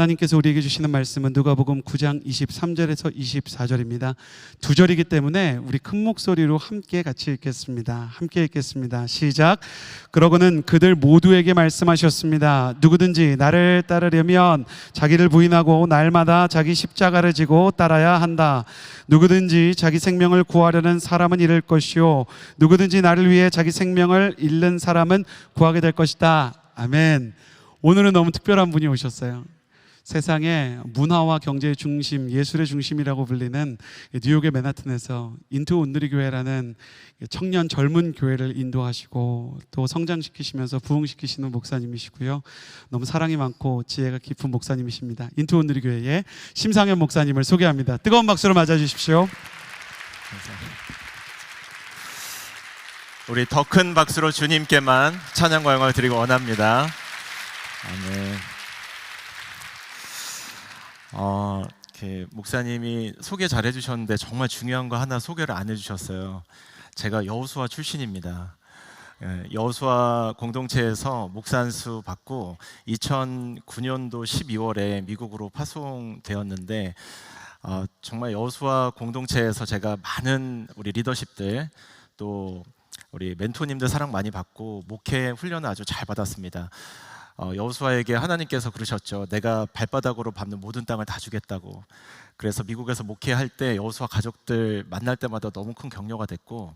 하나님께서 우리에게 주시는 말씀은 누가복음 9장 23절에서 24절입니다. 두 절이기 때문에 우리 큰 목소리로 함께 같이 읽겠습니다. 함께 읽겠습니다. 시작. 그러고는 그들 모두에게 말씀하셨습니다. 누구든지 나를 따르려면 자기를 부인하고 날마다 자기 십자가를 지고 따라야 한다. 누구든지 자기 생명을 구하려는 사람은 잃을 것이요 누구든지 나를 위해 자기 생명을 잃는 사람은 구하게 될 것이다. 아멘. 오늘은 너무 특별한 분이 오셨어요. 세상의 문화와 경제의 중심, 예술의 중심이라고 불리는 뉴욕의 맨하튼에서 인투 온누리 교회라는 청년 젊은 교회를 인도하시고 또 성장시키시면서 부흥시키시는 목사님이시고요. 너무 사랑이 많고 지혜가 깊은 목사님이십니다. 인투 온누리 교회의 심상현 목사님을 소개합니다. 뜨거운 박수로 맞아주십시오. 우리 더 큰 박수로 주님께만 찬양과 영광을 드리고 원합니다. 아멘. 이렇게 목사님이 소개 잘 해주셨는데 정말 중요한 거 하나 소개를 안 해주셨어요. 제가 여호수아 출신입니다. 여호수아 공동체에서 목사 안수 받고 2009년도 12월에 미국으로 파송되었는데 정말 여호수아 공동체에서 제가 많은 우리 리더십들 또 우리 멘토님들 사랑 많이 받고 목회 훈련을 아주 잘 받았습니다. 여호수아에게 하나님께서 그러셨죠. 내가 발바닥으로 밟는 모든 땅을 다 주겠다고. 그래서 미국에서 목회할 때 여호수아 가족들 만날 때마다 너무 큰 격려가 됐고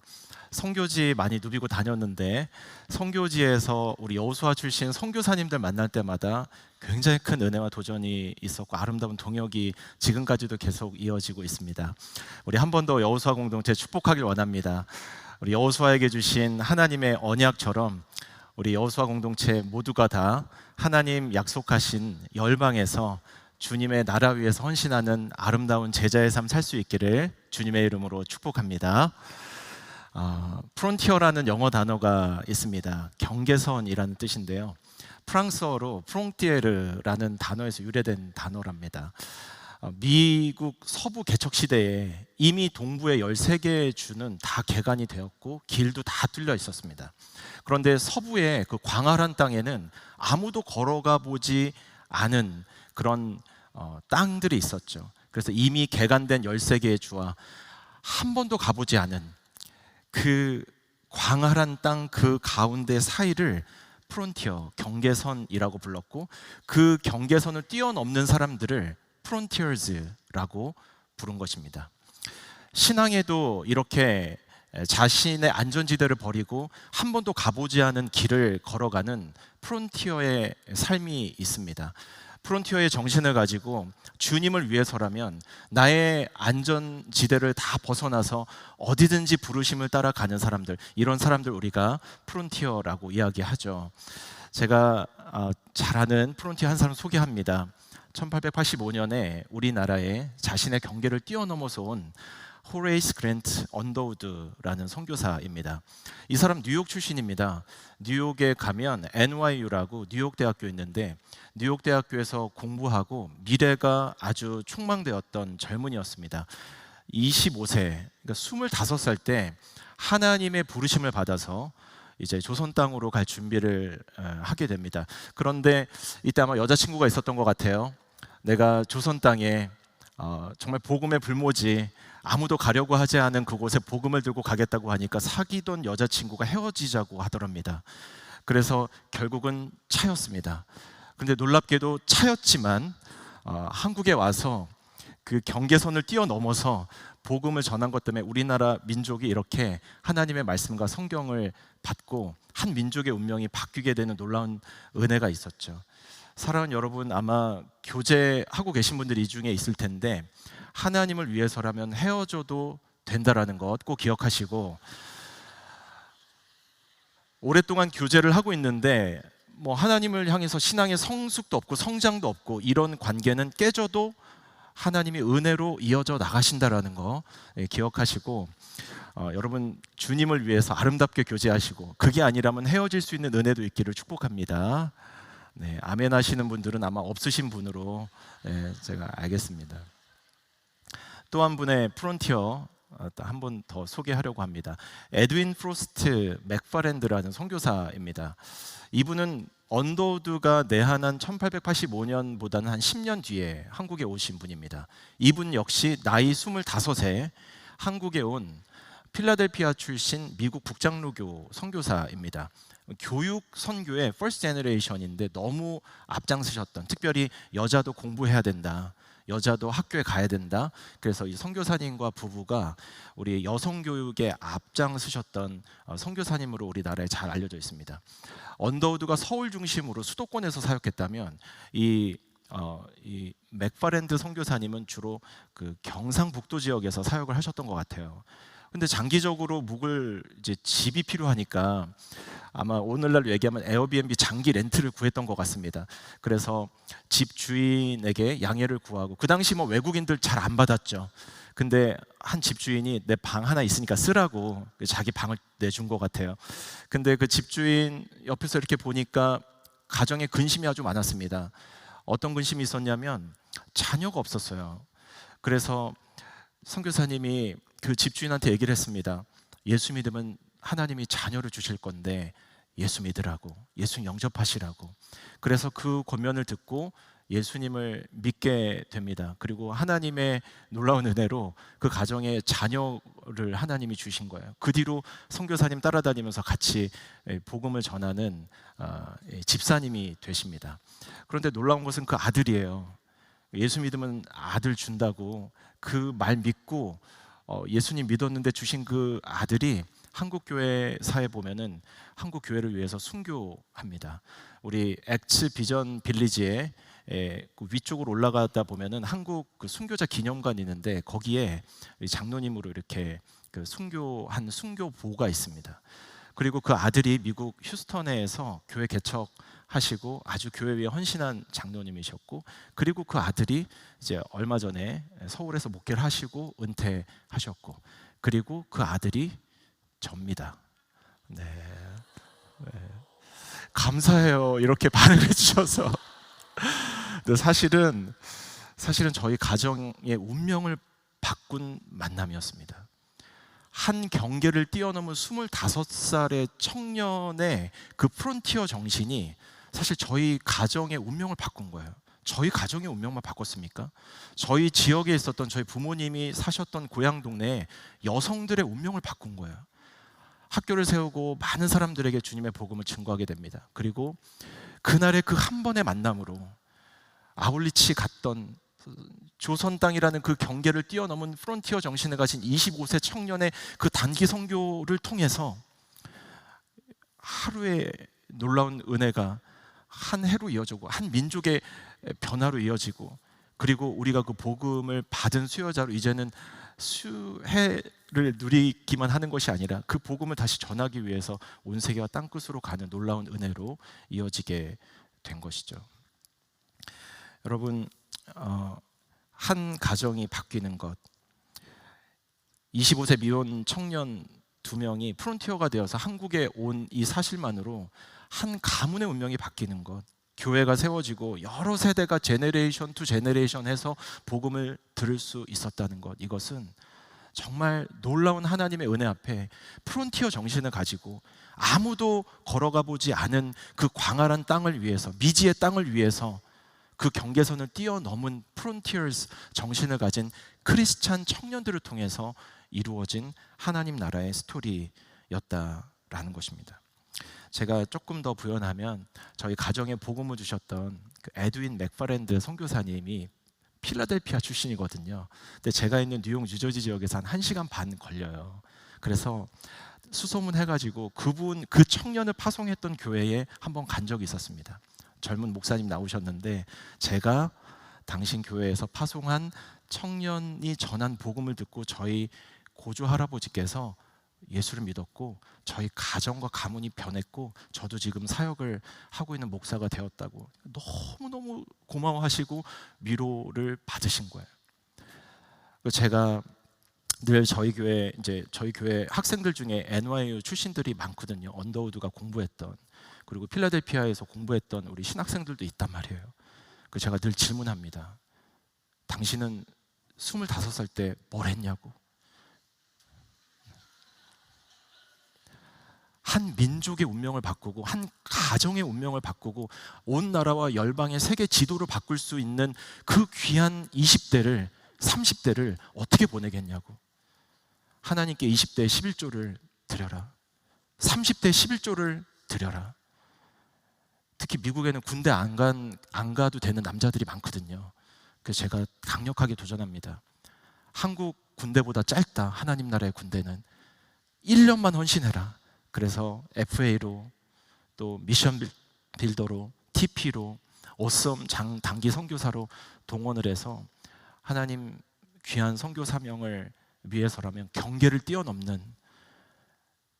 선교지 많이 누비고 다녔는데 선교지에서 우리 여호수아 출신 선교사님들 만날 때마다 굉장히 큰 은혜와 도전이 있었고 아름다운 동역이 지금까지도 계속 이어지고 있습니다. 우리 한 번 더 여호수아 공동체 축복하길 원합니다. 우리 여호수아에게 주신 하나님의 언약처럼 우리 여호수아 공동체 모두가 다 하나님 약속하신 열방에서 주님의 나라 위해서 헌신하는 아름다운 제자의 삶 살 수 있기를 주님의 이름으로 축복합니다. 프론티어라는 영어 단어가 있습니다. 경계선이라는 뜻인데요. 프랑스어로 프롱티에르라는 단어에서 유래된 단어랍니다. 미국 서부 개척 시대에 이미 동부의 13개의 주는 다 개간이 되었고 길도 다 뚫려 있었습니다. 그런데 서부의 그 광활한 땅에는 아무도 걸어가 보지 않은 그런 땅들이 있었죠. 그래서 이미 개간된 13개의 주와 한 번도 가보지 않은 그 광활한 땅 그 가운데 사이를 프론티어, 경계선이라고 불렀고 그 경계선을 뛰어넘는 사람들을 프론티어즈라고 부른 것입니다. 신앙에도 이렇게 자신의 안전지대를 버리고 한 번도 가보지 않은 길을 걸어가는 프론티어의 삶이 있습니다. 프론티어의 정신을 가지고 주님을 위해서라면 나의 안전지대를 다 벗어나서 어디든지 부르심을 따라가는 사람들, 이런 사람들 우리가 프론티어라고 이야기하죠. 제가 잘 아는 프론티어 한 사람 소개합니다. 1885년에 우리나라에 자신의 경계를 뛰어넘어서 온 호레이스 그랜트 언더우드라는 선교사입니다. 이 사람 뉴욕 출신입니다. 뉴욕에 가면 NYU라고 뉴욕 대학교 있는데 뉴욕 대학교에서 공부하고 미래가 아주 촉망되었던 젊은이였습니다. 25세, 그러니까 25살 때 하나님의 부르심을 받아서 이제 조선 땅으로 갈 준비를 하게 됩니다. 그런데 이때 아마 여자친구가 있었던 것 같아요. 내가 조선 땅에 정말 복음의 불모지 아무도 가려고 하지 않은 그곳에 복음을 들고 가겠다고 하니까 사귀던 여자친구가 헤어지자고 하더랍니다. 그래서 결국은 차였습니다. 근데 놀랍게도 차였지만 한국에 와서 그 경계선을 뛰어넘어서 복음을 전한 것 때문에 우리나라 민족이 이렇게 하나님의 말씀과 성경을 받고 한 민족의 운명이 바뀌게 되는 놀라운 은혜가 있었죠. 사랑하는 여러분, 아마 교제하고 계신 분들이 이 중에 있을 텐데 하나님을 위해서라면 헤어져도 된다라는 것 꼭 기억하시고, 오랫동안 교제를 하고 있는데 뭐 하나님을 향해서 신앙의 성숙도 없고 성장도 없고 이런 관계는 깨져도 하나님이 은혜로 이어져 나가신다라는 거 기억하시고, 여러분 주님을 위해서 아름답게 교제하시고 그게 아니라면 헤어질 수 있는 은혜도 있기를 축복합니다. 네, 아멘 하시는 분들은 아마 없으신 분으로 제가 알겠습니다. 또 한 분의 프론티어 한 번 더 소개하려고 합니다. 에드윈 프로스트 맥파렌드라는 선교사입니다. 이분은 언더우드가 내한한 1885년보다는 한 10년 뒤에 한국에 오신 분입니다. 이분 역시 나이 25세 한국에 온 필라델피아 출신 미국 북장로교 선교사입니다. 교육 선교의 퍼스트 제너레이션인데 너무 앞장서셨던, 특별히 여자도 공부해야 된다, 여자도 학교에 가야 된다. 그래서 이 선교사님과 부부가 우리 여성 교육에 앞장서셨던 선교사님으로 우리나라에 잘 알려져 있습니다. 언더우드가 서울 중심으로 수도권에서 사역했다면 이 맥파렌드 선교사님은 주로 그 경상북도 지역에서 사역을 하셨던 것 같아요. 근데 장기적으로 묵을 이제 집이 필요하니까 아마 오늘날 얘기하면 에어비앤비 장기 렌트를 구했던 것 같습니다. 그래서 집 주인에게 양해를 구하고, 그 당시 뭐 외국인들 잘 안 받았죠. 근데 한 집주인이 내 방 하나 있으니까 쓰라고 자기 방을 내준 것 같아요. 근데 그 집주인 옆에서 이렇게 보니까 가정에 근심이 아주 많았습니다. 어떤 근심이 있었냐면 자녀가 없었어요. 그래서 선교사님이 그 집주인한테 얘기를 했습니다. 예수 믿으면 하나님이 자녀를 주실 건데 예수 믿으라고, 예수 영접하시라고. 그래서 그 권면을 듣고 예수님을 믿게 됩니다. 그리고 하나님의 놀라운 은혜로 그 가정에 자녀를 하나님이 주신 거예요. 그 뒤로 선교사님 따라다니면서 같이 복음을 전하는 집사님이 되십니다. 그런데 놀라운 것은 그 아들이에요. 예수 믿으면 아들 준다고 그 말 믿고 예수님 믿었는데 주신 그 아들이 한국 교회사에 보면은 한국 교회를 위해서 순교합니다. 우리 엑츠 비전 빌리지에 그 위쪽으로 올라가다 보면은 한국 그 순교자 기념관이 있는데 거기에 장로님으로 이렇게 그 순교한 순교보가 있습니다. 그리고 그 아들이 미국 휴스턴에서 교회 개척하시고 아주 교회 위에 헌신한 장로님이셨고, 그리고 그 아들이 이제 얼마 전에 서울에서 목회를 하시고 은퇴하셨고, 그리고 그 아들이 접니다. 네. 감사해요. 이렇게 반응해 주셔서. 사실은 저희 가정의 운명을 바꾼 만남이었습니다. 한 경계를 뛰어넘은 25살의 청년의 그 프론티어 정신이 사실 저희 가정의 운명을 바꾼 거예요. 저희 가정의 운명만 바꿨습니까? 저희 지역에 있었던 저희 부모님이 사셨던 고향 동네에 여성들의 운명을 바꾼 거예요. 학교를 세우고 많은 사람들에게 주님의 복음을 증거하게 됩니다. 그리고 그날의 그 한 번의 만남으로 아울리치 갔던 조선 땅이라는 그 경계를 뛰어넘은 프론티어 정신을 가진 25세 청년의 그 단기 선교를 통해서 하루의 놀라운 은혜가 한 해로 이어지고 한 민족의 변화로 이어지고, 그리고 우리가 그 복음을 받은 수여자로 이제는 수혜를 누리기만 하는 것이 아니라 그 복음을 다시 전하기 위해서 온 세계와 땅끝으로 가는 놀라운 은혜로 이어지게 된 것이죠. 여러분, 한 가정이 바뀌는 것, 25세 미혼 청년 2명이 프론티어가 되어서 한국에 온 이 사실만으로 한 가문의 운명이 바뀌는 것, 교회가 세워지고 여러 세대가 제네레이션 투 제네레이션 해서 복음을 들을 수 있었다는 것, 이것은 정말 놀라운 하나님의 은혜 앞에 프론티어 정신을 가지고 아무도 걸어가 보지 않은 그 광활한 땅을 위해서, 미지의 땅을 위해서 그 경계선을 뛰어넘은 프론티어스 정신을 가진 크리스찬 청년들을 통해서 이루어진 하나님 나라의 스토리였다라는 것입니다. 제가 조금 더 부연하면 저희 가정에 복음을 주셨던 그 에드윈 맥파렌드 선교사님이 필라델피아 출신이거든요. 근데 제가 있는 뉴욕 뉴저지 지역에서 한 1시간 반 걸려요. 그래서 수소문해가지고 그 청년을 파송했던 교회에 한번 간 적이 있었습니다. 젊은 목사님 나오셨는데 제가 당신 교회에서 파송한 청년이 전한 복음을 듣고 저희 고조 할아버지께서 예수를 믿었고 저희 가정과 가문이 변했고 저도 지금 사역을 하고 있는 목사가 되었다고 너무너무 고마워하시고 위로를 받으신 거예요. 제가 늘 저희 교회 학생들 중에 NYU 출신들이 많거든요. 언더우드가 공부했던, 그리고 필라델피아에서 공부했던 우리 신학생들도 있단 말이에요. 제가 늘 질문합니다. 당신은 25살 때 뭘 했냐고. 한 민족의 운명을 바꾸고 한 가정의 운명을 바꾸고 온 나라와 열방의 세계 지도를 바꿀 수 있는 그 귀한 20대를 30대를 어떻게 보내겠냐고. 하나님께 20대에 11조를 드려라. 30대에 11조를 드려라. 특히 미국에는 군대 안 가도 되는 남자들이 많거든요. 그래서 제가 강력하게 도전합니다. 한국 군대보다 짧다. 하나님 나라의 군대는 1년만 헌신해라. 그래서 FA로 또 미션 빌더로 TP로 오썸 단기 선교사로 동원을 해서 하나님 귀한 선교 사명을 위해서라면 경계를 뛰어넘는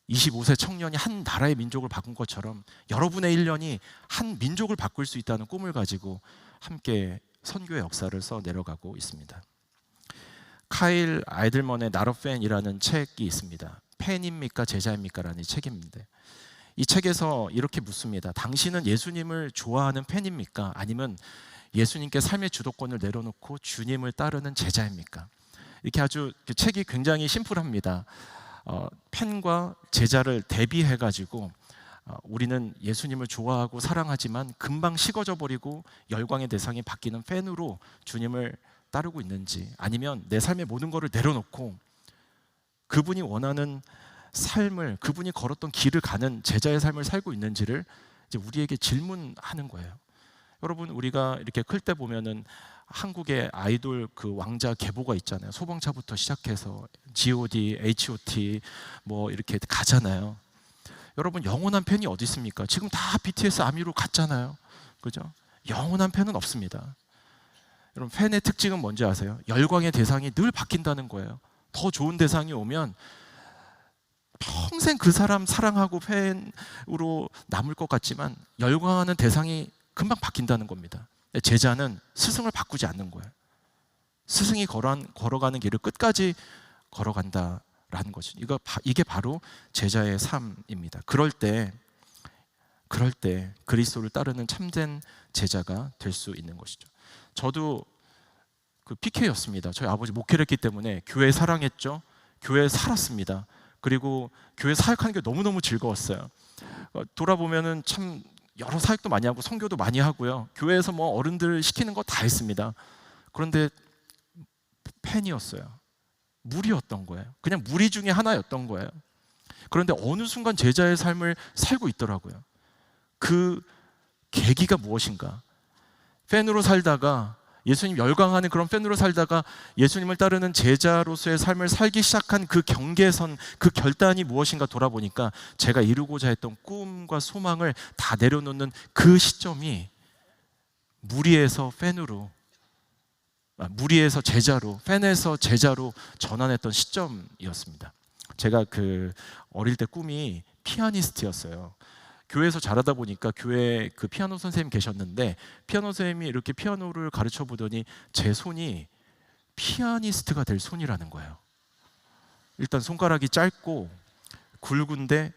25세 청년이 한 나라의 민족을 바꾼 것처럼 여러분의 1년이 한 민족을 바꿀 수 있다는 꿈을 가지고 함께 선교의 역사를 써 내려가고 있습니다. 카일 아이들먼의 Not a Fan이라는 책이 있습니다. 팬입니까 제자입니까? 라는 책입니다. 이 책에서 이렇게 묻습니다. 당신은 예수님을 좋아하는 팬입니까? 아니면 예수님께 삶의 주도권을 내려놓고 주님을 따르는 제자입니까? 이렇게 아주 그 책이 굉장히 심플합니다. 팬과 제자를 대비해가지고 우리는 예수님을 좋아하고 사랑하지만 금방 식어져 버리고 열광의 대상이 바뀌는 팬으로 주님을 따르고 있는지, 아니면 내 삶의 모든 것을 내려놓고 그분이 원하는 삶을, 그분이 걸었던 길을 가는 제자의 삶을 살고 있는지를 이제 우리에게 질문하는 거예요. 여러분, 우리가 이렇게 클 때 보면은 한국의 아이돌 그 왕자 계보가 있잖아요. 소방차부터 시작해서 G.O.D, H.O.T 뭐 이렇게 가잖아요. 여러분, 영원한 팬이 어디 있습니까? 지금 다 BTS 아미로 갔잖아요. 그죠? 영원한 팬은 없습니다. 여러분, 팬의 특징은 뭔지 아세요? 열광의 대상이 늘 바뀐다는 거예요. 더 좋은 대상이 오면 평생 그 사람 사랑하고 팬으로 남을 것 같지만 열광하는 대상이 금방 바뀐다는 겁니다. 제자는 스승을 바꾸지 않는 거예요. 스승이 걸어가는 길을 끝까지 걸어간다라는 거죠. 이게 바로 제자의 삶입니다. 그럴 때 그리스도를 따르는 참된 제자가 될 수 있는 것이죠. 저도 그 PK였습니다. 저희 아버지 목회를 했기 때문에 교회 사랑했죠. 교회 살았습니다. 그리고 교회 사역하는 게 너무너무 즐거웠어요. 돌아보면은 참 여러 사역도 많이 하고 선교도 많이 하고요. 교회에서 뭐 어른들 시키는 거 다 했습니다. 그런데 팬이었어요. 무리였던 거예요. 그냥 무리 중에 하나였던 거예요. 그런데 어느 순간 제자의 삶을 살고 있더라고요. 그 계기가 무엇인가? 팬으로 살다가, 예수님 열광하는 그런 팬으로 살다가 예수님을 따르는 제자로서의 삶을 살기 시작한 그 경계선, 그 결단이 무엇인가 돌아보니까 제가 이루고자 했던 꿈과 소망을 다 내려놓는 그 시점이 무리에서 제자로, 팬에서 제자로 전환했던 시점이었습니다. 제가 그 어릴 때 꿈이 피아니스트였어요. 교회에서 자라다 보니까 교회에 그 피아노 선생님 계셨는데 피아노 선생님이 이렇게 피아노를 가르쳐 보더니 제 손이 피아니스트가 될 손이라는 거예요. 일단 손가락이 짧고 굵은데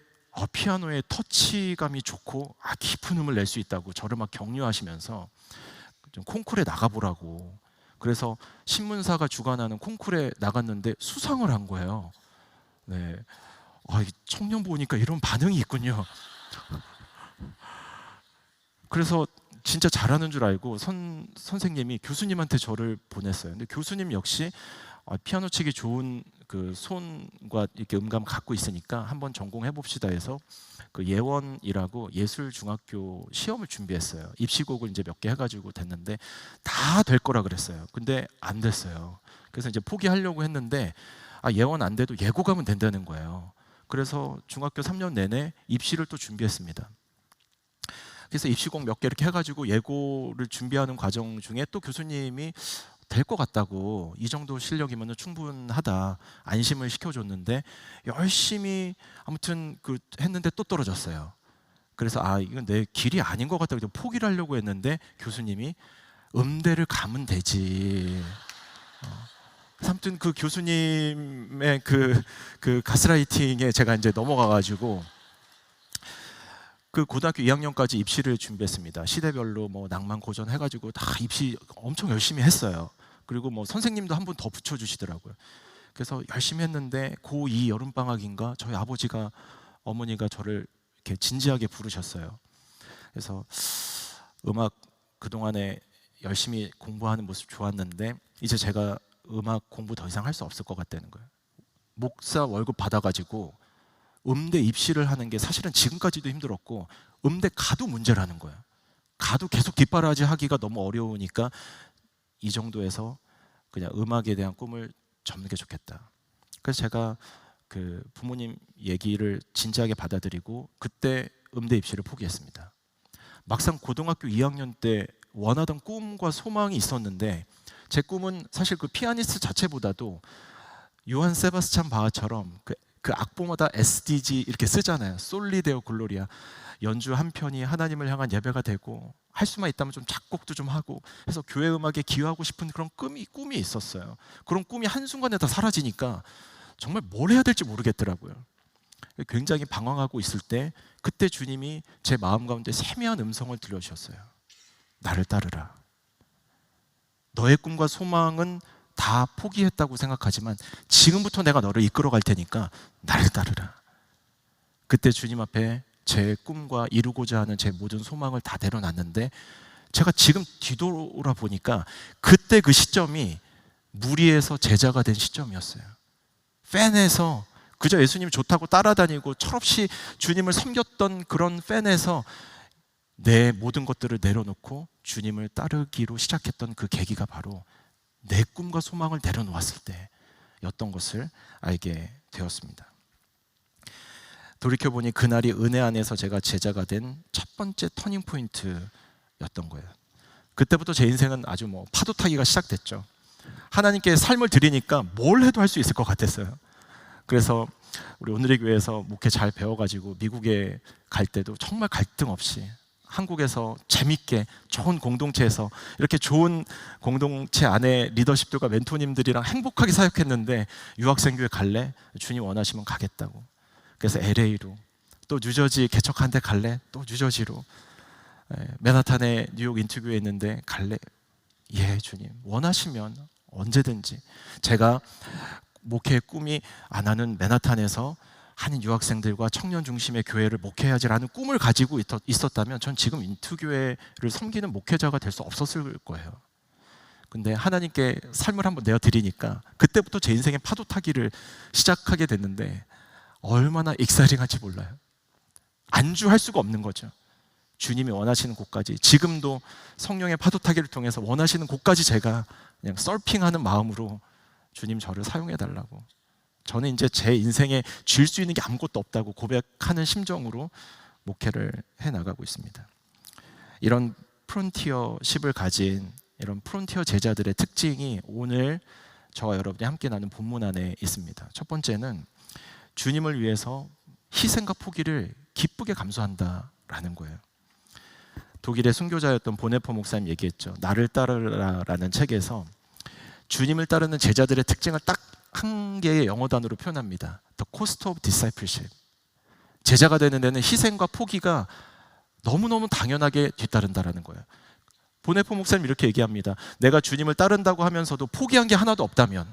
피아노의 터치감이 좋고 깊은 음을 낼 수 있다고 저를 막 격려하시면서 좀 콩쿠르에 나가보라고. 그래서 신문사가 주관하는 콩쿠르에 나갔는데 수상을 한 거예요. 네, 청년 보니까 이런 반응이 있군요. 그래서 진짜 잘하는 줄 알고 선생님이 교수님한테 저를 보냈어요. 근데 교수님 역시 피아노 치기 좋은 그 손과 이렇게 음감을 갖고 있으니까 한번 전공해 봅시다 해서 그 예원이라고 예술중학교 시험을 준비했어요. 입시곡을 이제 몇 개 해가지고 됐는데 다 될 거라 그랬어요. 근데 안 됐어요. 그래서 이제 포기하려고 했는데 예원 안 돼도 예고 가면 된다는 거예요. 그래서 중학교 3년 내내 입시를 또 준비했습니다. 그래서 입시곡 몇 개 이렇게 해가지고 예고를 준비하는 과정 중에 또 교수님이 될 것 같다고, 이 정도 실력이면 충분하다, 안심을 시켜줬는데 열심히 아무튼 했는데 또 떨어졌어요. 그래서 이건 내 길이 아닌 것 같다고 포기를 하려고 했는데 교수님이 음대를 가면 되지. 아무튼 그 교수님의 그 가스라이팅에 제가 이제 넘어가가지고 그 고등학교 2학년까지 입시를 준비했습니다. 시대별로 뭐 낭만 고전 해가지고 다 입시 엄청 열심히 했어요. 그리고 뭐 선생님도 한 분 더 붙여주시더라고요. 그래서 열심히 했는데 고2 여름방학인가 저희 아버지가 어머니가 저를 이렇게 진지하게 부르셨어요. 그래서 음악 그동안에 열심히 공부하는 모습 좋았는데 이제 제가 음악 공부 더 이상 할 수 없을 것 같다는 거예요. 목사 월급 받아가지고 음대 입시를 하는 게 사실은 지금까지도 힘들었고 음대 가도 문제라는 거예요. 가도 계속 뒷바라지 하기가 너무 어려우니까 이 정도에서 그냥 음악에 대한 꿈을 접는 게 좋겠다. 그래서 제가 그 부모님 얘기를 진지하게 받아들이고 그때 음대 입시를 포기했습니다. 막상 고등학교 2학년 때 원하던 꿈과 소망이 있었는데 제 꿈은 사실 그 피아니스트 자체보다도 요한 세바스찬 바하처럼 그 악보마다 SDG 이렇게 쓰잖아요. 솔리 데오 글로리아. 연주 한 편이 하나님을 향한 예배가 되고 할 수만 있다면 좀 작곡도 좀 하고 해서 교회 음악에 기여하고 싶은 그런 꿈이 있었어요. 그런 꿈이 한순간에 다 사라지니까 정말 뭘 해야 될지 모르겠더라고요. 굉장히 방황하고 있을 때 그때 주님이 제 마음 가운데 세미한 음성을 들려주셨어요. 나를 따르라. 너의 꿈과 소망은 다 포기했다고 생각하지만 지금부터 내가 너를 이끌어 갈 테니까 나를 따르라. 그때 주님 앞에 제 꿈과 이루고자 하는 제 모든 소망을 다 내려놨는데 제가 지금 뒤돌아 보니까 그때 그 시점이 무리에서 제자가 된 시점이었어요. 팬에서 그저 예수님이 좋다고 따라다니고 철없이 주님을 섬겼던 그런 팬에서 내 모든 것들을 내려놓고 주님을 따르기로 시작했던 그 계기가 바로 내 꿈과 소망을 내려놓았을 때였던 것을 알게 되었습니다. 돌이켜보니 그날이 은혜 안에서 제가 제자가 된 첫 번째 터닝 포인트였던 거예요. 그때부터 제 인생은 아주 파도 타기가 시작됐죠. 하나님께 삶을 드리니까 뭘 해도 할 수 있을 것 같았어요. 그래서 우리 오늘의 교회에서 목회 잘 배워가지고 미국에 갈 때도 정말 갈등 없이 한국에서 재밌게 좋은 공동체에서 이렇게 좋은 공동체 안에 리더십들과 멘토님들이랑 행복하게 사역했는데 유학생 교회 갈래? 주님 원하시면 가겠다고. 그래서 LA로 또 뉴저지 개척한 데 갈래? 또 뉴저지로. 맨하탄에 뉴욕 인투교회 있는데 갈래? 예 주님 원하시면 언제든지. 제가 목회의 꿈이 나는 맨하탄에서 한인 유학생들과 청년 중심의 교회를 목회해야지라는 꿈을 가지고 있었다면 전 지금 인투교회를 섬기는 목회자가 될 수 없었을 거예요. 근데 하나님께 삶을 한번 내어드리니까 그때부터 제 인생의 파도 타기를 시작하게 됐는데 얼마나 익사이팅한지 몰라요. 안주할 수가 없는 거죠. 주님이 원하시는 곳까지, 지금도 성령의 파도 타기를 통해서 원하시는 곳까지 제가 그냥 서핑하는 마음으로 주님 저를 사용해 달라고, 저는 이제 제 인생에 줄 수 있는 게 아무것도 없다고 고백하는 심정으로 목회를 해나가고 있습니다. 이런 프론티어십을 가진 이런 프론티어 제자들의 특징이 오늘 저와 여러분이 함께 나눈 본문 안에 있습니다. 첫 번째는 주님을 위해서 희생과 포기를 기쁘게 감수한다라는 거예요. 독일의 순교자였던 보네포 목사님 얘기했죠. 나를 따르라라는 책에서 주님을 따르는 제자들의 특징을 딱 한 개의 영어 단어로 표현합니다. The cost of discipleship. 제자가 되는 데는 희생과 포기가 너무너무 당연하게 뒤따른다라는 거예요. 보네포 목사님 이렇게 얘기합니다. 내가 주님을 따른다고 하면서도 포기한 게 하나도 없다면,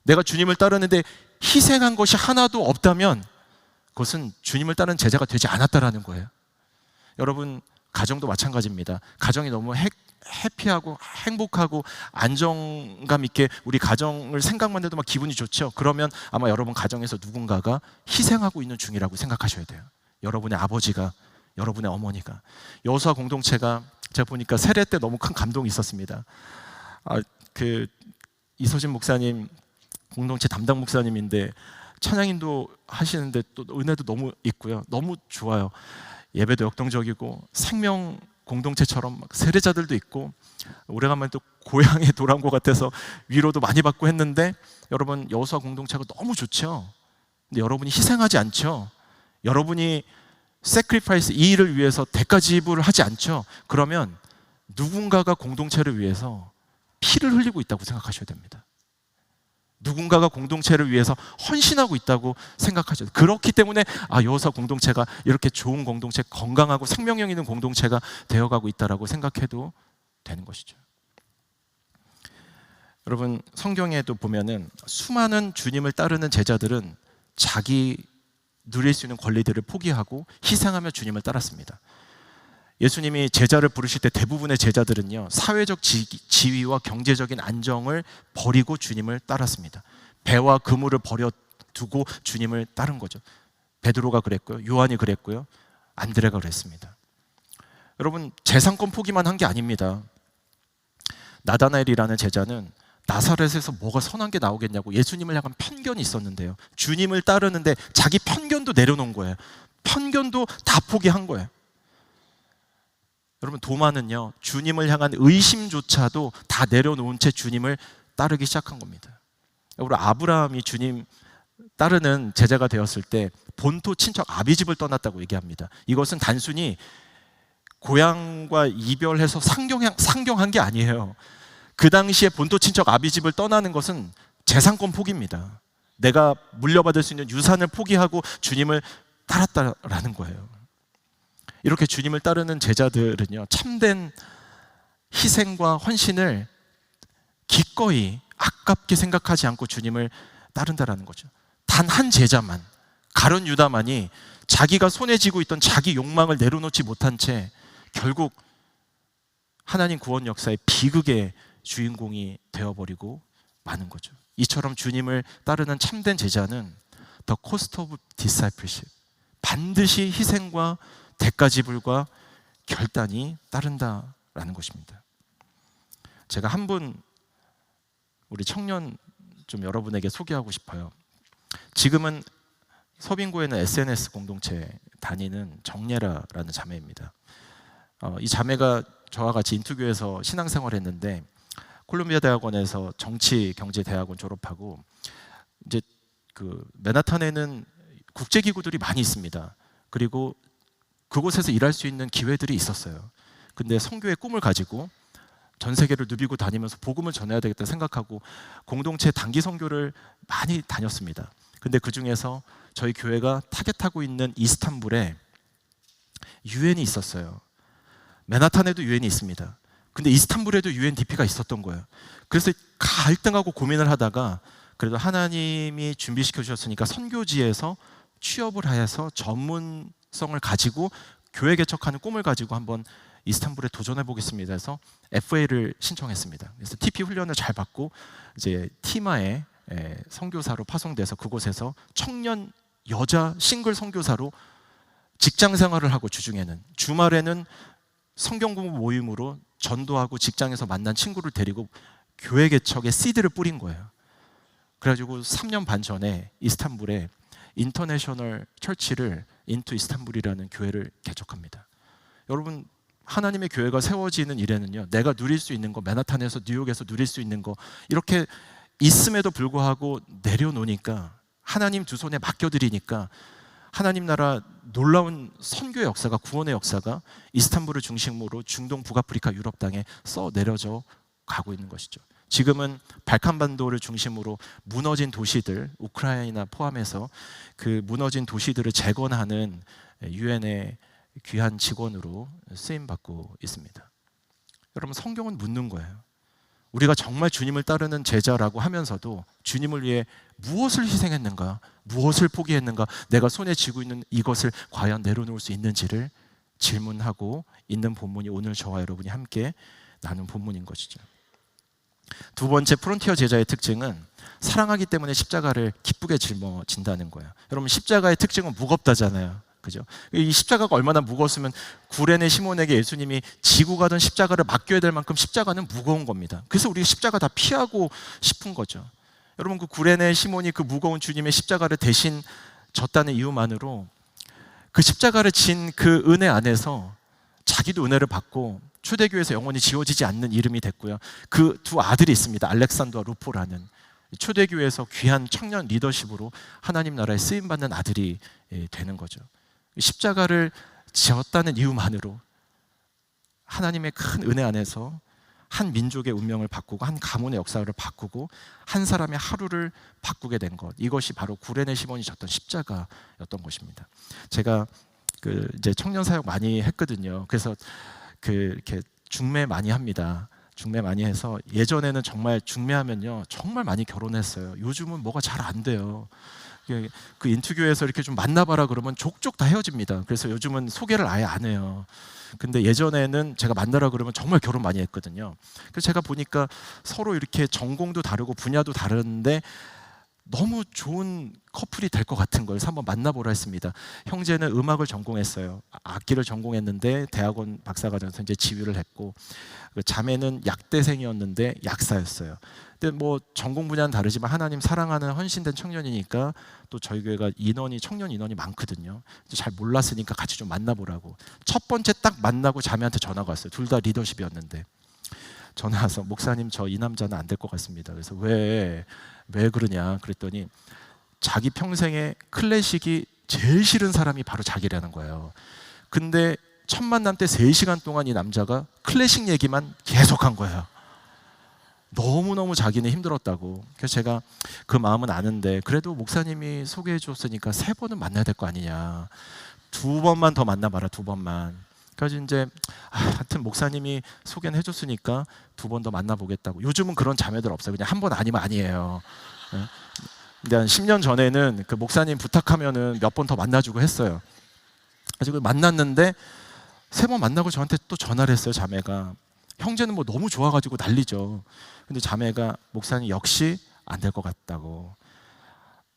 내가 주님을 따르는데 희생한 것이 하나도 없다면 그것은 주님을 따르는 제자가 되지 않았다라는 거예요. 여러분 가정도 마찬가지입니다. 가정이 너무 해피하고 행복하고 안정감 있게 우리 가정을 생각만 해도 막 기분이 좋죠. 그러면 아마 여러분 가정에서 누군가가 희생하고 있는 중이라고 생각하셔야 돼요. 여러분의 아버지가, 여러분의 어머니가. 여호수아 공동체가 제가 보니까 세례 때 너무 큰 감동이 있었습니다. 이소진 목사님 공동체 담당 목사님인데 찬양인도 하시는데 또 은혜도 너무 있고요. 너무 좋아요. 예배도 역동적이고 생명 공동체처럼 세례자들도 있고 오래간만에 또 고향에 돌아온 것 같아서 위로도 많이 받고 했는데, 여러분 여호수아 공동체가 너무 좋죠. 근데 여러분이 희생하지 않죠. 여러분이 sacrifice, 이 일을 위해서 대가 지불을 하지 않죠. 그러면 누군가가 공동체를 위해서 피를 흘리고 있다고 생각하셔야 됩니다. 누군가가 공동체를 위해서 헌신하고 있다고 생각하죠. 그렇기 때문에 여호수아 공동체가 이렇게 좋은 공동체, 건강하고 생명력 있는 공동체가 되어가고 있다라고 생각해도 되는 것이죠. 여러분 성경에도 보면은 수많은 주님을 따르는 제자들은 자기 누릴 수 있는 권리들을 포기하고 희생하며 주님을 따랐습니다. 예수님이 제자를 부르실 때 대부분의 제자들은요, 사회적 지위와 경제적인 안정을 버리고 주님을 따랐습니다. 배와 그물을 버려두고 주님을 따른 거죠. 베드로가 그랬고요, 요한이 그랬고요, 안드레가 그랬습니다. 여러분, 재산권 포기만 한 게 아닙니다. 나다나엘이라는 제자는 나사렛에서 뭐가 선한 게 나오겠냐고 예수님을 향한 편견이 있었는데요, 주님을 따르는데 자기 편견도 내려놓은 거예요. 편견도 다 포기한 거예요. 여러분, 도마는요, 주님을 향한 의심조차도 다 내려놓은 채 주님을 따르기 시작한 겁니다. 우리 아브라함이 주님 따르는 제자가 되었을 때 본토 친척 아비집을 떠났다고 얘기합니다. 이것은 단순히 고향과 이별해서 상경한 게 아니에요. 그 당시에 본토 친척 아비집을 떠나는 것은 재산권 포기입니다. 내가 물려받을 수 있는 유산을 포기하고 주님을 따랐다라는 거예요. 이렇게 주님을 따르는 제자들은요, 참된 희생과 헌신을 기꺼이 아깝게 생각하지 않고 주님을 따른다라는 거죠. 단 한 제자만, 가룟 유다만이 자기가 손에 쥐고 있던 자기 욕망을 내려놓지 못한 채 결국 하나님 구원 역사의 비극의 주인공이 되어버리고 마는 거죠. 이처럼 주님을 따르는 참된 제자는 The cost of discipleship, 반드시 희생과 대가 지불과 결단이 따른다라는 것입니다. 제가 한 분, 우리 청년 좀 여러분에게 소개하고 싶어요. 지금은 서빙고에는 SNS 공동체 다니는 정예라라는 자매입니다. 이 자매가 저와 같이 인투교에서 신앙생활을 했는데 콜롬비아 대학원에서 정치경제대학원 졸업하고 이제 그 맨하탄에는 국제기구들이 많이 있습니다. 그리고 그곳에서 일할 수 있는 기회들이 있었어요. 근데 선교의 꿈을 가지고 전 세계를 누비고 다니면서 복음을 전해야 되겠다 생각하고 공동체 단기 선교를 많이 다녔습니다. 근데 그 중에서 저희 교회가 타겟하고 있는 이스탄불에 유엔이 있었어요. 맨하탄에도 유엔이 있습니다. 근데 이스탄불에도 UNDP가 있었던 거예요. 그래서 갈등하고 고민을 하다가 그래도 하나님이 준비시켜 주셨으니까 선교지에서 취업을 해서 전문성을 가지고 교회 개척하는 꿈을 가지고 한번 이스탄불에 도전해 보겠습니다 해서 FA를 신청했습니다. 그래서 TP 훈련을 잘 받고 이제 티마에 선교사로 파송돼서 그곳에서 청년 여자 싱글 선교사로 직장 생활을 하고 주말에는 성경 공부 모임으로 전도하고 직장에서 만난 친구를 데리고 교회 개척에 씨드를 뿌린 거예요. 그래가지고 3년 반 전에 이스탄불에 인터내셔널 처치를 인투 이스탄불이라는 교회를 개척합니다. 여러분, 하나님의 교회가 세워지는 일에는요, 내가 누릴 수 있는 거, 맨하탄에서 뉴욕에서 누릴 수 있는 거 이렇게 있음에도 불구하고 내려놓으니까, 하나님 두 손에 맡겨드리니까 하나님 나라 놀라운 선교의 역사가, 구원의 역사가 이스탄불을 중심으로 중동, 북아프리카, 유럽 땅에 써 내려져 가고 있는 것이죠. 지금은 발칸반도를 중심으로 무너진 도시들, 우크라이나 포함해서 그 무너진 도시들을 재건하는 유엔의 귀한 직원으로 쓰임받고 있습니다. 여러분, 성경은 묻는 거예요. 우리가 정말 주님을 따르는 제자라고 하면서도 주님을 위해 무엇을 희생했는가, 무엇을 포기했는가, 내가 손에 쥐고 있는 이것을 과연 내려놓을 수 있는지를 질문하고 있는 본문이 오늘 저와 여러분이 함께 나눈 본문인 것이죠. 두 번째, 프론티어 제자의 특징은 사랑하기 때문에 십자가를 기쁘게 짊어진다는 거예요. 여러분, 십자가의 특징은 무겁다잖아요. 그죠? 이 십자가가 얼마나 무거웠으면 구레네 시몬에게 예수님이 지고 가던 십자가를 맡겨야 될 만큼 십자가는 무거운 겁니다. 그래서 우리가 십자가 다 피하고 싶은 거죠. 여러분, 그 구레네 시몬이 그 무거운 주님의 십자가를 대신 졌다는 이유만으로 그 십자가를 진 그 은혜 안에서 자기도 은혜를 받고 초대교회에서 영원히 지워지지 않는 이름이 됐고요. 그 두 아들이 있습니다. 알렉산더와 루포라는 초대교회에서 귀한 청년 리더십으로 하나님 나라에 쓰임받는 아들이 되는 거죠. 십자가를 지었다는 이유만으로 하나님의 큰 은혜 안에서 한 민족의 운명을 바꾸고 한 가문의 역사를 바꾸고 한 사람의 하루를 바꾸게 된 것, 이것이 바로 구레네 시몬이 졌던 십자가였던 것입니다. 제가 이제 청년 사역 많이 했거든요. 그래서 이렇게 중매 많이 합니다. 중매 많이 해서 예전에는 정말 중매하면요 정말 많이 결혼했어요. 요즘은 뭐가 잘 안 돼요. 그 인투교에서 이렇게 좀 만나봐라 그러면 족족 다 헤어집니다. 그래서 요즘은 소개를 아예 안 해요. 근데 예전에는 제가 만나라 그러면 정말 결혼 많이 했거든요. 그래서 제가 보니까 서로 이렇게 전공도 다르고 분야도 다른데 너무 좋은 커플이 될 것 같은 거예요. 그래서 한번 만나보라 했습니다. 형제는 음악을 전공했어요. 악기를 전공했는데 대학원 박사과정에서 이제 지휘를 했고, 자매는 약대생이었는데 약사였어요. 근데 뭐 전공 분야는 다르지만 하나님 사랑하는 헌신된 청년이니까 또 저희 교회가 청년 인원이 많거든요. 잘 몰랐으니까 같이 좀 만나보라고. 첫 번째 딱 만나고 자매한테 전화가 왔어요. 둘 다 리더십이었는데 전화 와서 목사님 저 이 남자는 안 될 것 같습니다. 그래서 왜 그러냐 그랬더니 자기 평생에 클래식이 제일 싫은 사람이 바로 자기라는 거예요. 근데 첫 만남 때 3시간 동안 이 남자가 클래식 얘기만 계속한 거예요. 너무너무 자기는 힘들었다고. 그래서 제가 그 마음은 아는데 그래도 목사님이 소개해 줬으니까 3번은 만나야 될 거 아니냐. 2번만 더 만나봐라, 2번만. 그래서 이제 하여튼 목사님이 소개는 해줬으니까 2번 더 만나보겠다고. 요즘은 그런 자매들 없어요. 그냥 한 번 아니면 아니에요. 근데 한 10년 전에는 그 목사님 부탁하면은 몇 번 더 만나주고 했어요. 그래서 만났는데 3번 만나고 저한테 또 전화를 했어요, 자매가. 형제는 뭐 너무 좋아가지고 난리죠. 근데 자매가 목사님 역시 안 될 것 같다고.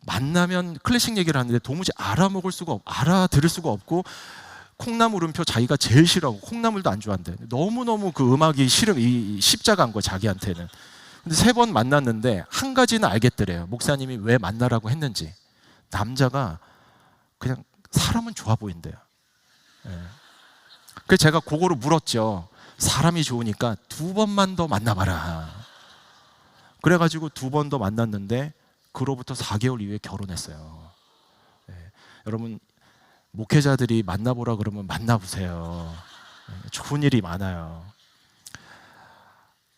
만나면 클래식 얘기를 하는데 도무지 알아들을 수가 없고, 콩나물 물음표 자기가 제일 싫어하고 콩나물도 안 좋아한대. 너무너무 그 음악이 이 십자가인 거 자기한테는. 근데 3번 만났는데 한 가지는 알겠더래요. 목사님이 왜 만나라고 했는지. 남자가 그냥 사람은 좋아 보인대요. 그래서 제가 그거로 물었죠. 사람이 좋으니까 2번만 더 만나봐라. 그래가지고 2번 더 만났는데 그로부터 4개월 이후에 결혼했어요. 여러분 목회자들이 만나보라 그러면 만나보세요. 좋은 일이 많아요.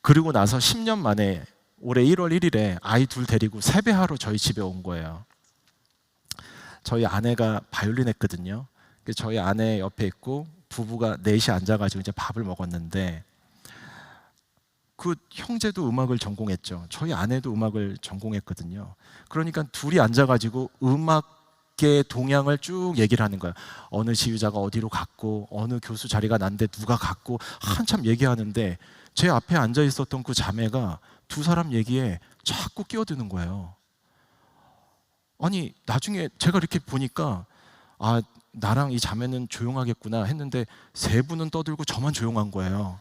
그리고 나서 10년 만에 올해 1월 1일에 아이 2 데리고 세배하러 저희 집에 온 거예요. 저희 아내가 바이올린 했거든요. 저희 아내 옆에 있고 부부가 넷이 앉아가지고 이제 밥을 먹었는데, 그 형제도 음악을 전공했죠. 저희 아내도 음악을 전공했거든요. 그러니까 둘이 앉아가지고 음악의 동향을 쭉 얘기를 하는 거예요. 어느 지휘자가 어디로 갔고 어느 교수 자리가 난데 누가 갔고 한참 얘기하는데 제 앞에 앉아 있었던 그 자매가 2 사람 얘기에 자꾸 끼어드는 거예요. 아니 나중에 제가 이렇게 보니까 나랑 이 자매는 조용하겠구나 했는데 3분은 떠들고 저만 조용한 거예요.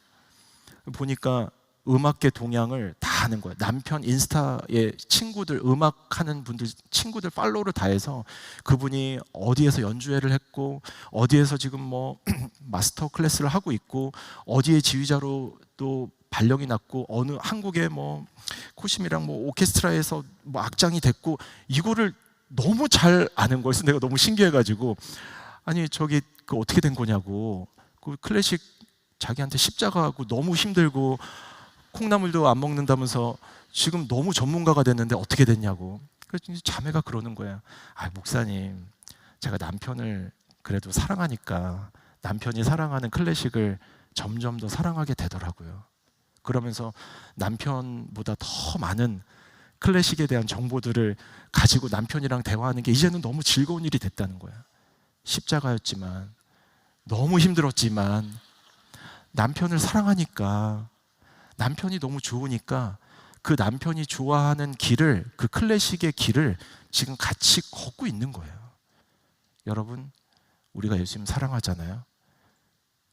보니까 음악계 동향을 다 아는 거예요. 남편 인스타에 친구들, 음악하는 분들 친구들 팔로우를 다 해서 그분이 어디에서 연주회를 했고 어디에서 지금 뭐 마스터 클래스를 하고 있고 어디에 지휘자로 또 발령이 났고 어느 한국의 뭐 코심이랑 뭐 오케스트라에서 뭐 악장이 됐고, 이거를 너무 잘 아는 거였어. 내가 너무 신기해가지고 아니 저기 그 어떻게 된 거냐고. 그 클래식 자기한테 십자가하고 너무 힘들고 콩나물도 안 먹는다면서 지금 너무 전문가가 됐는데 어떻게 됐냐고. 그래서 자매가 그러는 거야. 목사님 제가 남편을 그래도 사랑하니까 남편이 사랑하는 클래식을 점점 더 사랑하게 되더라고요. 그러면서 남편보다 더 많은 클래식에 대한 정보들을 가지고 남편이랑 대화하는 게 이제는 너무 즐거운 일이 됐다는 거야. 십자가였지만 너무 힘들었지만 남편을 사랑하니까, 남편이 너무 좋으니까 그 남편이 좋아하는 길을, 그 클래식의 길을 지금 같이 걷고 있는 거예요. 여러분 우리가 예수님 사랑하잖아요.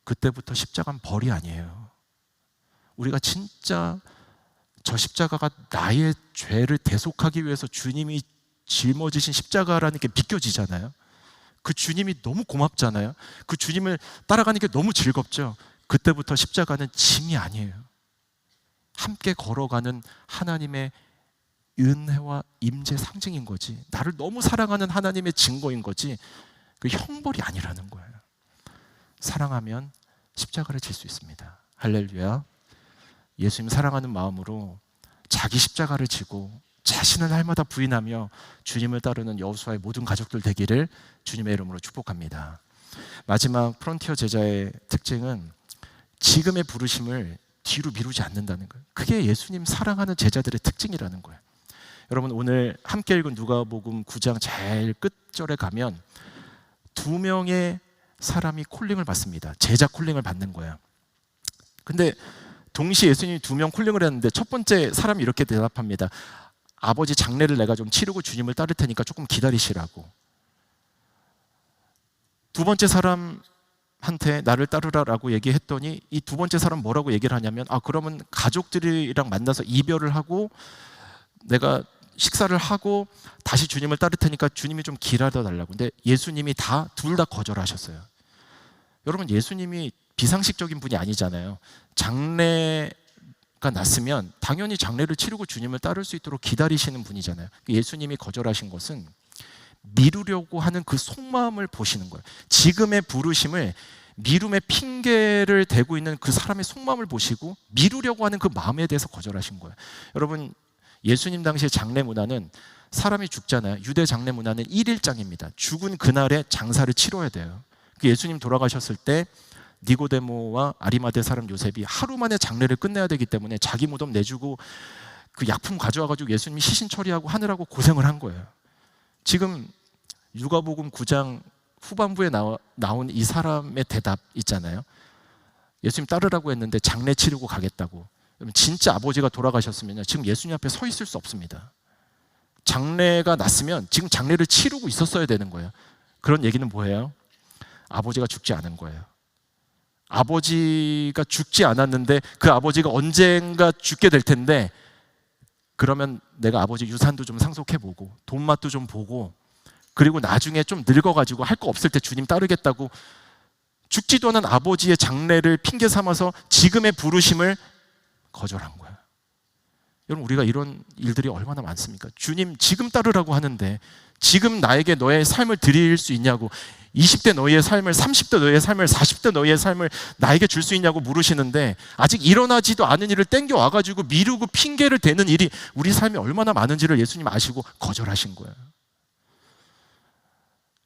그때부터 십자가는 벌이 아니에요. 우리가 진짜 저 십자가가 나의 죄를 대속하기 위해서 주님이 짊어지신 십자가라는 게 믿겨지잖아요. 그 주님이 너무 고맙잖아요. 그 주님을 따라가는 게 너무 즐겁죠. 그때부터 십자가는 짐이 아니에요. 함께 걸어가는 하나님의 은혜와 임재 상징인 거지, 나를 너무 사랑하는 하나님의 증거인 거지, 그 형벌이 아니라는 거예요. 사랑하면 십자가를 질 수 있습니다. 할렐루야. 예수님 사랑하는 마음으로 자기 십자가를 지고 자신을 날마다 부인하며 주님을 따르는 여호수아의 모든 가족들 되기를 주님의 이름으로 축복합니다. 마지막 프론티어 제자의 특징은 지금의 부르심을 뒤로 미루지 않는다는 거예요. 그게 예수님 사랑하는 제자들의 특징이라는 거예요. 여러분 오늘 함께 읽은 누가복음 9장 제일 끝절에 가면 2명의 사람이 콜링을 받습니다. 제자 콜링을 받는 거예요. 근데 동시에 예수님이 2명 콜링을 했는데 첫 번째 사람이 이렇게 대답합니다. 아버지 장례를 내가 좀 치르고 주님을 따를 테니까 조금 기다리시라고. 두 번째 사람한테 나를 따르라라고 얘기했더니 이 두 번째 사람 뭐라고 얘기를 하냐면 그러면 가족들이랑 만나서 이별을 하고 내가 식사를 하고 다시 주님을 따를 테니까 주님이 좀 기다려 달라고. 근데 예수님이 둘 다 거절하셨어요. 여러분 예수님이 비상식적인 분이 아니잖아요. 장례가 났으면 당연히 장례를 치르고 주님을 따를 수 있도록 기다리시는 분이잖아요. 예수님이 거절하신 것은 미루려고 하는 그 속마음을 보시는 거예요. 지금의 부르심을 미룸의 핑계를 대고 있는 그 사람의 속마음을 보시고 미루려고 하는 그 마음에 대해서 거절하신 거예요. 여러분 예수님 당시의 장례 문화는 사람이 죽잖아요. 유대 장례 문화는 1일장입니다. 죽은 그날에 장사를 치러야 돼요. 예수님 돌아가셨을 때 니고데모와 아리마대 사람 요셉이 하루 만에 장례를 끝내야 되기 때문에 자기 무덤 내주고 그 약품 가져와가지고 예수님이 시신 처리하고 하느라고 고생을 한 거예요. 지금 누가복음 9장 후반부에 나온 이 사람의 대답 있잖아요. 예수님 따르라고 했는데 장례 치르고 가겠다고. 진짜 아버지가 돌아가셨으면 지금 예수님 앞에 서 있을 수 없습니다. 장례가 났으면 지금 장례를 치르고 있었어야 되는 거예요. 그런 얘기는 뭐예요? 아버지가 죽지 않은 거예요. 아버지가 죽지 않았는데 그 아버지가 언젠가 죽게 될 텐데 그러면 내가 아버지 유산도 좀 상속해보고 돈 맛도 좀 보고 그리고 나중에 좀 늙어가지고 할 거 없을 때 주님 따르겠다고 죽지도 않은 아버지의 장례를 핑계 삼아서 지금의 부르심을 거절한 거예요. 여러분 우리가 이런 일들이 얼마나 많습니까? 주님 지금 따르라고 하는데 지금 나에게 너의 삶을 드릴 수 있냐고, 20대 너희의 삶을, 30대 너희의 삶을, 40대 너희의 삶을 나에게 줄 수 있냐고 물으시는데 아직 일어나지도 않은 일을 땡겨와가지고 미루고 핑계를 대는 일이 우리 삶에 얼마나 많은지를 예수님 아시고 거절하신 거예요.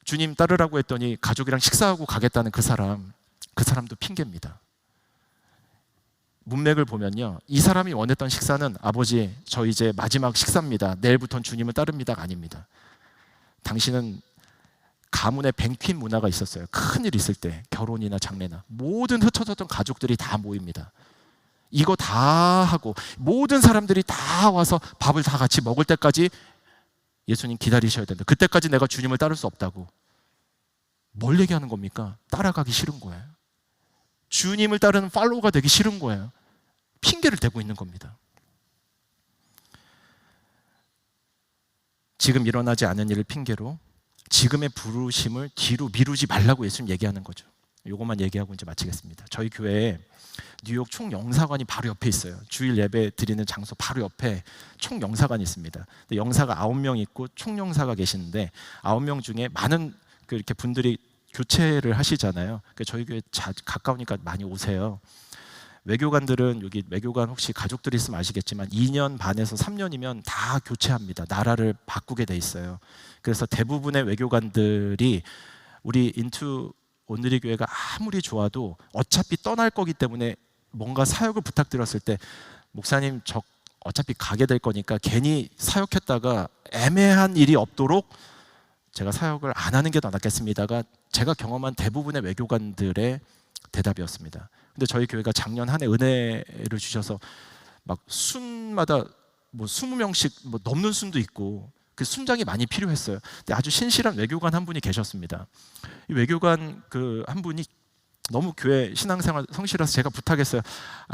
주님 따르라고 했더니 가족이랑 식사하고 가겠다는 그 사람도 핑계입니다. 문맥을 보면요, 이 사람이 원했던 식사는 아버지 저 이제 마지막 식사입니다, 내일부터는 주님을 따릅니다가 아닙니다. 당신은 가문의 뱅퀸 문화가 있었어요. 큰일 있을 때 결혼이나 장례나 모든 흩어졌던 가족들이 다 모입니다. 이거 다 하고 모든 사람들이 다 와서 밥을 다 같이 먹을 때까지 예수님 기다리셔야 된다. 그때까지 내가 주님을 따를 수 없다고. 뭘 얘기하는 겁니까? 따라가기 싫은 거예요. 주님을 따르는 팔로우가 되기 싫은 거예요. 핑계를 대고 있는 겁니다. 지금 일어나지 않은 일을 핑계로 지금의 부르심을 뒤로 미루지 말라고 예수님 얘기하는 거죠. 이것만 얘기하고 이제 마치겠습니다. 저희 교회에 뉴욕 총영사관이 바로 옆에 있어요. 주일 예배 드리는 장소 바로 옆에 총영사관이 있습니다. 근데 영사가 9명 있고 총영사가 계시는데 9명 중에 많은 이렇게 분들이 교체를 하시잖아요. 저희 교회 가까우니까 많이 오세요. 외교관들은 여기 외교관 혹시 가족들이 있으면 아시겠지만 2년 반에서 3년이면 다 교체합니다. 나라를 바꾸게 돼 있어요. 그래서 대부분의 외교관들이 우리 인투 오늘의 교회가 아무리 좋아도 어차피 떠날 거기 때문에 뭔가 사역을 부탁드렸을 때 목사님 저 어차피 가게 될 거니까 괜히 사역했다가 애매한 일이 없도록 제가 사역을 안 하는 게 더 낫겠습니다가 제가 경험한 대부분의 외교관들의 대답이었습니다. 근데 저희 교회가 작년 한 해 은혜를 주셔서 막 순마다 뭐 20명씩 뭐 넘는 순도 있고 그 순장이 많이 필요했어요. 근데 아주 신실한 외교관 한 분이 계셨습니다. 이 외교관 그 한 분이 너무 교회 신앙생활 성실해서 제가 부탁했어요.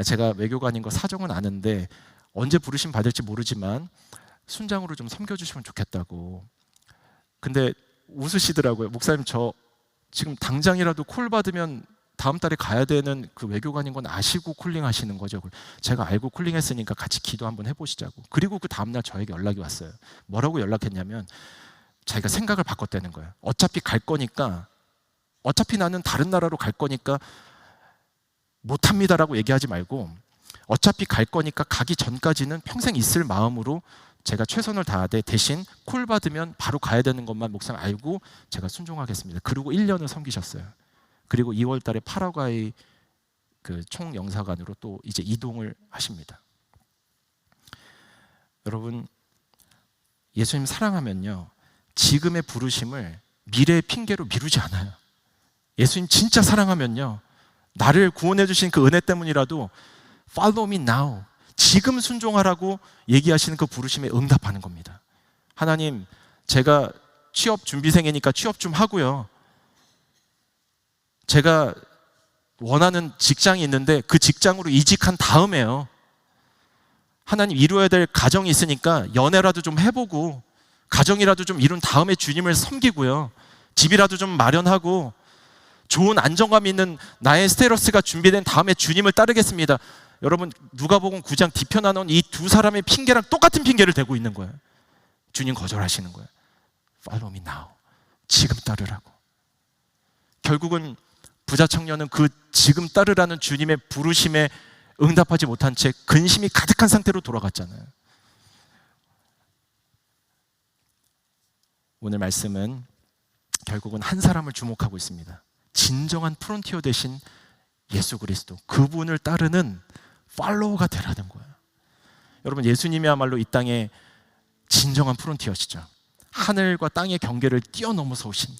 제가 외교관인 거 사정은 아는데 언제 부르심 받을지 모르지만 순장으로 좀 섬겨주시면 좋겠다고. 근데 웃으시더라고요. 목사님 저 지금 당장이라도 콜 받으면 다음 달에 가야 되는 그 외교관인 건 아시고 콜링 하시는 거죠. 제가 알고 콜링했으니까 같이 기도 한번 해보시자고. 그리고 그 다음날 저에게 연락이 왔어요. 뭐라고 연락했냐면 자기가 생각을 바꿨다는 거예요. 어차피 갈 거니까, 어차피 나는 다른 나라로 갈 거니까 못합니다라고 얘기하지 말고 어차피 갈 거니까 가기 전까지는 평생 있을 마음으로 제가 최선을 다하되 대신 콜 받으면 바로 가야 되는 것만 목사님 알고 제가 순종하겠습니다. 그리고 1년을 섬기셨어요. 그리고 2월 달에 파라과이 그 총영사관으로 또 이제 이동을 하십니다. 여러분 예수님 사랑하면요, 지금의 부르심을 미래의 핑계로 미루지 않아요. 예수님 진짜 사랑하면요, 나를 구원해 주신 그 은혜 때문이라도 Follow me now, 지금 순종하라고 얘기하시는 그 부르심에 응답하는 겁니다. 하나님, 제가 취업 준비생이니까 취업 좀 하고요, 제가 원하는 직장이 있는데 그 직장으로 이직한 다음에요, 하나님 이루어야 될 가정이 있으니까 연애라도 좀 해보고 가정이라도 좀 이룬 다음에 주님을 섬기고요, 집이라도 좀 마련하고 좋은 안정감 있는 나의 스테러스가 준비된 다음에 주님을 따르겠습니다. 여러분, 누가복음 9장 뒤편에 나온 이 두 사람의 핑계랑 똑같은 핑계를 대고 있는 거예요. 주님 거절하시는 거예요. Follow me now, 지금 따르라고. 결국은 부자 청년은 그 지금 따르라는 주님의 부르심에 응답하지 못한 채 근심이 가득한 상태로 돌아갔잖아요. 오늘 말씀은 결국은 한 사람을 주목하고 있습니다. 진정한 프론티어 되신 예수 그리스도, 그분을 따르는 팔로워가 되라는 거예요. 여러분, 예수님이야말로 이 땅에 진정한 프론티어시죠. 하늘과 땅의 경계를 뛰어넘어서 오신,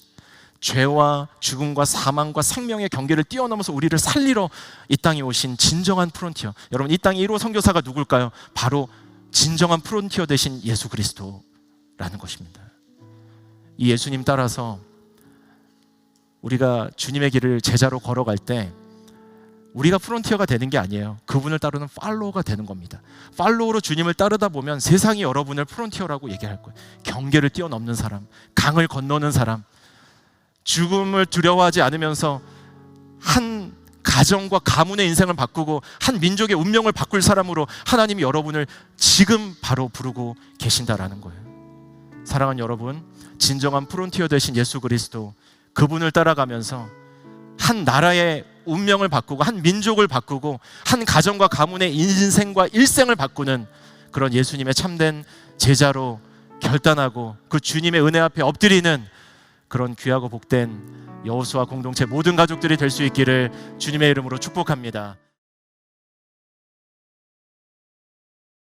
죄와 죽음과 사망과 생명의 경계를 뛰어넘어서 우리를 살리러 이 땅에 오신 진정한 프론티어. 여러분, 이 땅의 1호 선교사가 누굴까요? 바로 진정한 프론티어 되신 예수 그리스도라는 것입니다. 이 예수님 따라서 우리가 주님의 길을 제자로 걸어갈 때 우리가 프론티어가 되는 게 아니에요. 그분을 따르는 팔로워가 되는 겁니다. 팔로워로 주님을 따르다 보면 세상이 여러분을 프론티어라고 얘기할 거예요. 경계를 뛰어넘는 사람, 강을 건너는 사람, 죽음을 두려워하지 않으면서 한 가정과 가문의 인생을 바꾸고 한 민족의 운명을 바꿀 사람으로 하나님이 여러분을 지금 바로 부르고 계신다라는 거예요. 사랑하는 여러분, 진정한 프론티어 되신 예수 그리스도, 그분을 따라가면서 한 나라의 운명을 바꾸고 한 민족을 바꾸고 한 가정과 가문의 인생과 일생을 바꾸는 그런 예수님의 참된 제자로 결단하고 그 주님의 은혜 앞에 엎드리는 그런 귀하고 복된 여호수아 공동체 모든 가족들이 될 수 있기를 주님의 이름으로 축복합니다.